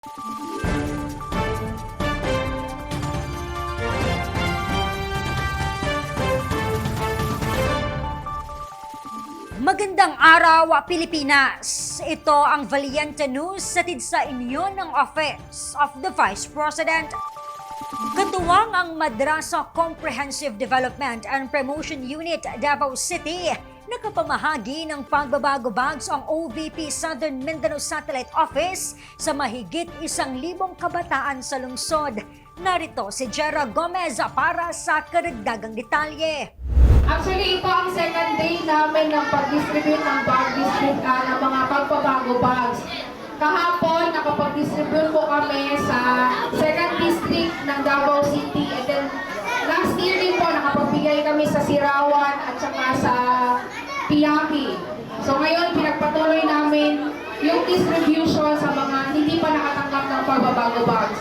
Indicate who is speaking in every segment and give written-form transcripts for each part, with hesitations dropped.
Speaker 1: Magandang araw, Pilipinas! Ito ang Valiente News hatid sa inyo ng Office of the Vice President. Katuwang ang Madrasa Comprehensive Development and Promotion Unit, Davao City, nakapamahagi ng pagbabago bags ang OVP Southern Mindanao Satellite Office sa mahigit 1,000 kabataan sa lungsod. Narito si Jera Gomez para sa karagdagang detalye.
Speaker 2: Actually, ito ang second day namin ng pag-distribute ng bag district ng mga pagbabago bags. Kahapon, nakapag-distribute po kami sa second district ng Davao City. And then, last year din po, nakapagbigay kami sa Sirawan at saka sa Piaki. So ngayon, pinagpatuloy namin yung distribution sa mga hindi pa nakatanggap ng pagbabago bags.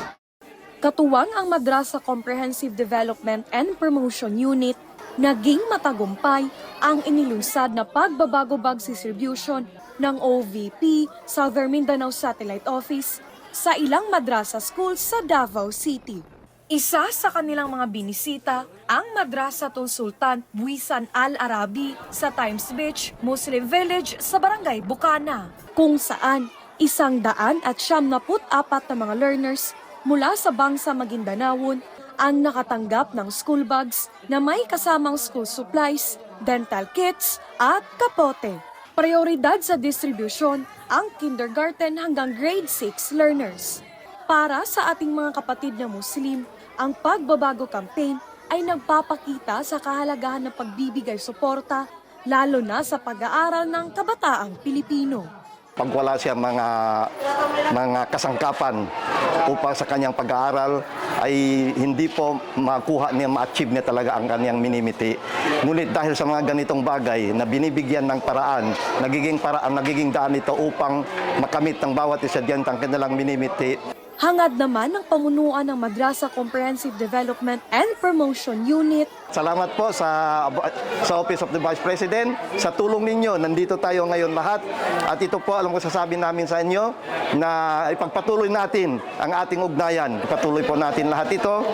Speaker 3: Katuwang ang Madrasa Comprehensive Development and Promotion Unit, naging matagumpay ang inilunsad na pagbabago bags distribution ng OVP Southern Mindanao Satellite Office sa ilang madrasa schools sa Davao City. Isa sa kanilang mga binisita ang Madrasatul Sultan Buisan Al-Arabi sa Times Beach, Muslim Village sa Barangay Bukana, kung saan 194 na mga learners mula sa Bangsa Maguindanawon ang nakatanggap ng school bags na may kasamang school supplies, dental kits at kapote. Prioridad sa distribusyon ang kindergarten hanggang grade 6 learners. Para sa ating mga kapatid na Muslim, ang pagbabago campaign ay nagpapakita sa kahalagahan ng pagbibigay suporta lalo na sa pag-aaral ng kabataang Pilipino.
Speaker 4: Pag wala siya mga kasangkapan upang sa kanyang pag-aaral ay hindi po makuha niya, ma-achieve niya talaga ang kanyang minimiti. Ngunit dahil sa mga ganitong bagay na binibigyan ng paraan, nagiging daan ito upang makamit ng bawat estudyante ang kanilang minimiti.
Speaker 3: Hangad naman ng pamunuan ng Madrasa Comprehensive Development and Promotion Unit.
Speaker 4: Salamat po sa Office of the Vice President. Sa tulong ninyo, nandito tayo ngayon lahat. At ito po, alam ko sasabihin namin sa inyo na ipagpatuloy natin ang ating ugnayan. Ipatuloy po natin lahat ito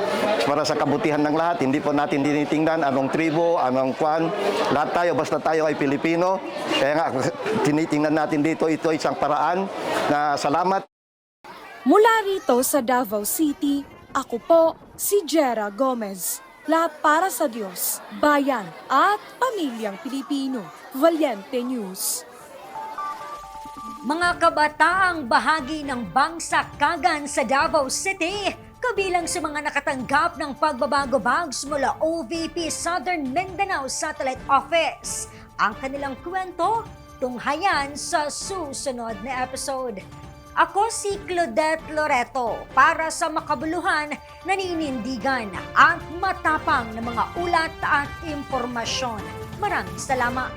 Speaker 4: para sa kabutihan ng lahat. Hindi po natin tinitingnan anong tribo, anong kwan. Lahat tayo, basta tayo ay Pilipino. Kaya nga, tinitingnan natin dito, ito isang paraan na salamat.
Speaker 3: Mula rito sa Davao City, ako po si Jera Gomez. Lahat para sa Diyos, bayan at pamilyang Pilipino. Valiente News.
Speaker 1: Mga kabataang bahagi ng Bangsa-Kagan sa Davao City, kabilang sa mga nakatanggap ng pagbabago bags mula OVP Southern Mindanao Satellite Office. Ang kanilang kwento, tunghayan sa susunod na episode. Ako si Claudette Loreto para sa makabuluhan, naninindigan at matapang na mga ulat at impormasyon. Maraming salamat.